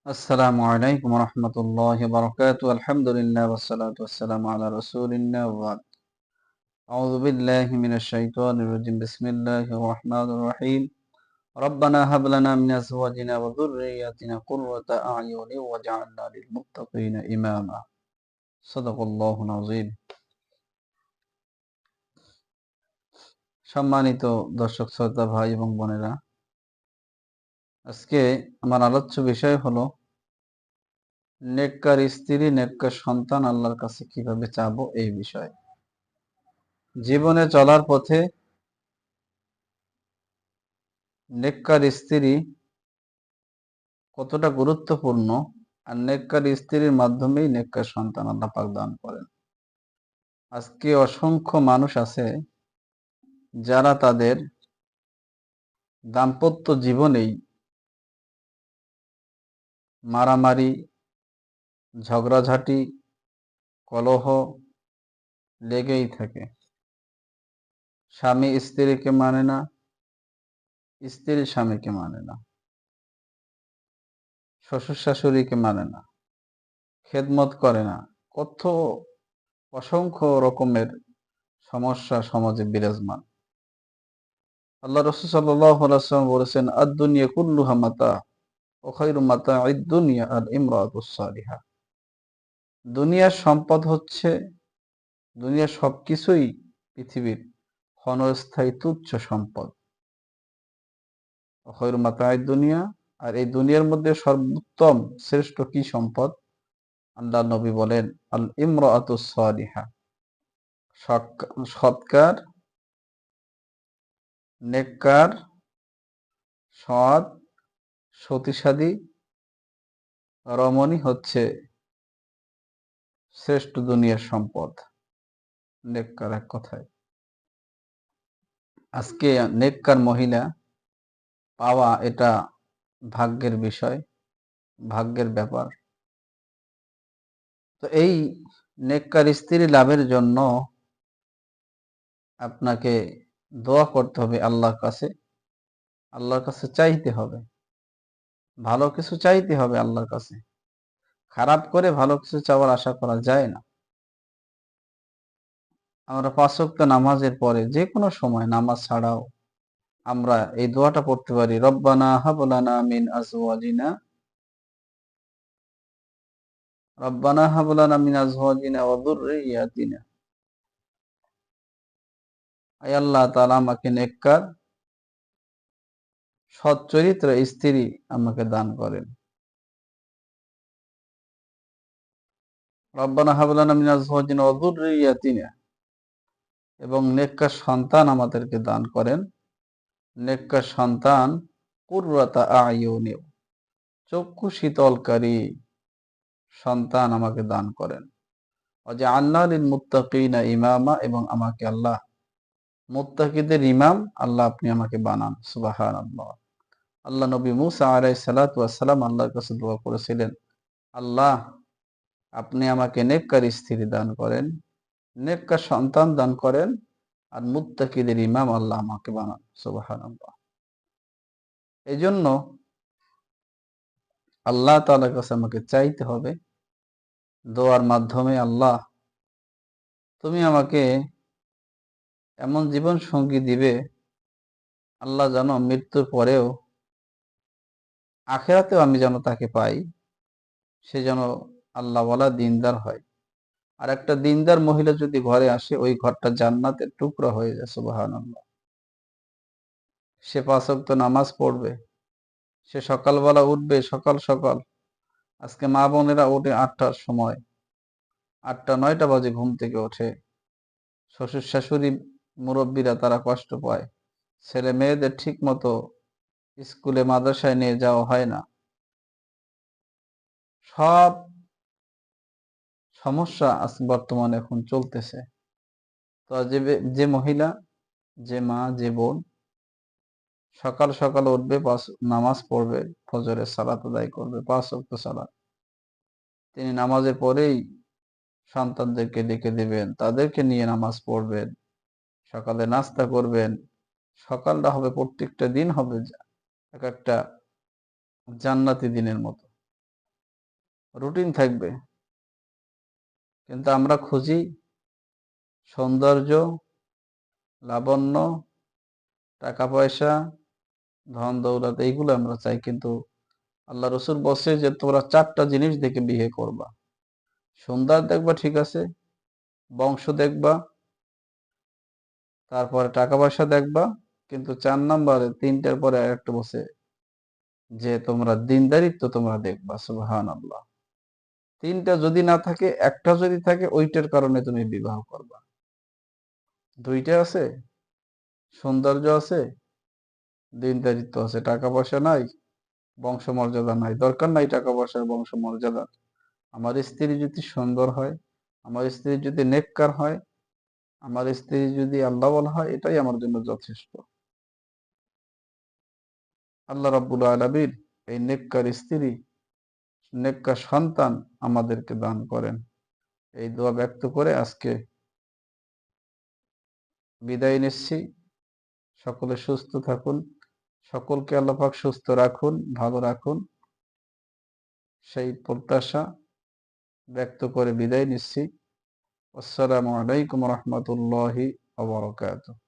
আসসালামু আলাইকুম রহমতুল্লাহি ওয়া বারাকাতুহু আলহামদুলিল্লাহ ওয়াসসালাতু ওয়াসসালামু আলা রাসূলিল্লাহ ওয়া বা'দ আউযু বিল্লাহি মিনাশ শাইতানির রাজিম বিসমিল্লাহির রহমানির রহিম রব্বানা হাব লানা মিন আজওয়াজিনা ওয়া যুররিয়্যাতিনা কুররাতা আ'য়ুনি ওয়াজ'আলনা লিল মুত্তাকিনা ইমামা সাদাকাল্লাহুল আযীম। সম্মানিত দর্শক শ্রোতা ভাই এবং বোনেরা, আজকে আমার আলোচ্য বিষয় হলো নেককার স্ত্রী নেককার সন্তান আল্লাহর কাছে কিভাবে চাবো এই বিষয়। জীবনে চলার পথে নেককার স্ত্রী কতটা গুরুত্বপূর্ণ, আর নেককার স্ত্রীর মাধ্যমেই নেককার সন্তান আল্লাহ পাক দান করেন। আজকে অসংখ্য মানুষ আছে যারা তাদের দাম্পত্য জীবনেই মারামারি, ঝগড়াঝাটি, কলহ লেগেই থাকে। স্বামী স্ত্রীকে মানে না, স্ত্রী স্বামীকে মানে না, শ্বশুর শাশুড়িকে মানে না, খেদমত করে না। কত অসংখ্য রকমের সমস্যা সমাজে বিরাজমান। আল্লাহ রাসূল সাল্লাল্লাহু আলাইহি ওয়াসাল্লাম বলেছেন, আদ-দুনিয়া কুল্লুহা মাতা ওয়া খায়রু মাতা'আদ দুনিয়া আল ইমরাতুস সালিহা। দুনিয়ার সম্পদ হচ্ছে, দুনিয়ার সবকিছুই পৃথিবীর ক্ষণস্থায়ী তুচ্ছ সম্পদ। ওয়া খায়রু মাতা'আদ দুনিয়া, আর এই দুনিয়ার মধ্যে সর্বোত্তম শ্রেষ্ঠ কি সম্পদ? আল্লাহ নবী বলেন, আল ইমরাতুস সালিহা, সৎকার, নেককার, সৎ, সতীসাধী রমণী হচ্ছে শ্রেষ্ঠ দুনিয়ার সম্পদ। নেককার এক কথায়। আজকে নেককার মহিলা পাওয়া এটা ভাগ্যের বিষয়, ভাগ্যের ব্যাপার। তো এই নেককার স্ত্রী লাভের জন্য আপনাকে দোয়া করতে হবে আল্লাহর কাছে, আল্লাহর কাছে চাইতে হবে, ভালো কিছু চাইতে হবে আল্লাহর কাছে। খারাপ করে ভালো কিছু চাওয়ার আশা করা যায় না। আমরা ৫ ওয়াক্ত নামাজের পরে যে কোনো সময়, নামাজ ছাড়াও আমরা এই দোয়াটা পড়তে পারি, রব্বানা হাব লানা মিন আজওয়াজিনা রব্বানা হাব লানা মিন আজওয়াজিনা ওয়া যুররিয়্যাতিনা। আয় আল্লাহ তাআলা, আমাকে নেককার সৎ চরিত্র স্ত্রী আমাকে দান করেন। রব্বানা হাব লানা মিন আজওয়াজিনা ওয়া যুররিয়্যাতিনা, এবং নেককার সন্তান আমাদেরকে দান করেন। নেককার সন্তান কুররাতা আ'য়ুনি, চক্ষু শীতলকারী সন্তান আমাকে দান করেন। ওয়াজআলনা লিল মুত্তাকিনা ইমামা, এবং আমাকে আল্লাহ মুত্তাকিদের ইমাম আল্লাহ আপনি আমাকে বানান। সুবহানাল্লাহ। আল্লাহ নবী মুসা আলাইহিস সালাতু ওয়াস সালাম আল্লাহর কাছে দোয়া করেছিলেন, আল্লাহ আপনি আমাকে নেককার স্ত্রী দান করেন, নেককার সন্তান দান করেন, আর মুত্তাকিদের ইমাম আল্লাহ আমাকে বানান। সুবহানাল্লাহ। এই জন্য আল্লাহ তাআলার কাছে আমাকে চাইতে হবে দোয়ার মাধ্যমে, আল্লাহ তুমি আমাকে এমন জীবন সঙ্গী দিবে, আল্লাহ যেন মৃত্যুর পরেও আখিরাতেও আমি যেন তাকে পাই, সে যেন আল্লাহওয়ালা দিনদার হয়। আর একটা দিনদার মহিলা যদি ঘরে আসে, ওই ঘরটা জান্নাতের টুকরা হয়ে যায়। সুবহানাল্লাহ। সে ৫ ওয়াক্ত নামাজ পড়বে, সে সকালবেলা উঠবে সকাল সকাল। আজকে মা বোনেরা ওঠে ৮টার সময়, ৮টা ৯টা বাজে ঘুম থেকে ওঠে। শ্বশুর শাশুড়ি মুরব্বীরা তারা কষ্ট পায়, ছেলে মেয়েদের ঠিক মতো স্কুলে মাদ্রাসায় নিয়ে যাওয়া হয় না। সব সমস্যা আজ বর্তমানে এখন চলতেছে। তো যে মহিলা, যে মা, যে বোন সকাল সকাল উঠবে, নামাজ পড়বে, ফজরের সালাত আদায় করবে, ৫ ওয়াক্ত সালাত, তিনি নামাজের পরেই সন্তানদেরকে ডেকে দিবেন, তাদেরকে নিয়ে নামাজ পড়বেন, সকালে নাস্তা করবেন। সকালটা হবে, প্রত্যেকটা দিন হবে এক একটা জান্নাতি দিনের মতো। রুটিন থাকবে, কিন্তু আমরা খুঁজি সৌন্দর্য, লাবণ্য, টাকা পয়সা, ধন দৌলত, এইগুলো আমরা চাই। কিন্তু আল্লাহ রসুল বলছে যে তোমরা 4টা জিনিস দেখে বিয়ে করবা। সুন্দর দেখবা, ঠিক আছে, বংশ দেখবা, তারপরে টাকা পয়সা দেখবা, কিন্তু 4 নম্বরে 3টার পরে আরেকটা বলছে যে তোমরা দিনদারিত্ব তোমরা দেখবা। সুবহানাল্লাহ। 3টা যদি না থাকে, একটা যদি থাকে, ওইটার কারণে তুমি বিবাহ করবা। 2টা আছে, সৌন্দর্য আছে, দিনদারিত্ব আছে, টাকা পয়সা নাই, বংশ মর্যাদা নাই, দরকার নাই টাকা পয়সার, বংশ মর্যাদা। আমার স্ত্রী যদি সুন্দর হয়, আমার স্ত্রী যদি নেককার হয়, আমার স্ত্রী যদি আল্লাহ বলা হয়, এটাই আমার জন্য যথেষ্ট। আল্লাহ রাব্বুল আলামিন এই নেককার স্ত্রী, নেককার সন্তান আমাদেরকে দান করেন। এই দোয়া ব্যক্ত করে আজকে বিদায় নিচ্ছি। সকলে সুস্থ থাকুন, সকলকে আল্লাহ পাক সুস্থ রাখুন, ভালো রাখুন, সেই প্রত্যাশা ব্যক্ত করে বিদায় নিচ্ছি। আসসালামু আলাইকুম রহমতুল্লাহি ওয়া বারাকাতুহু।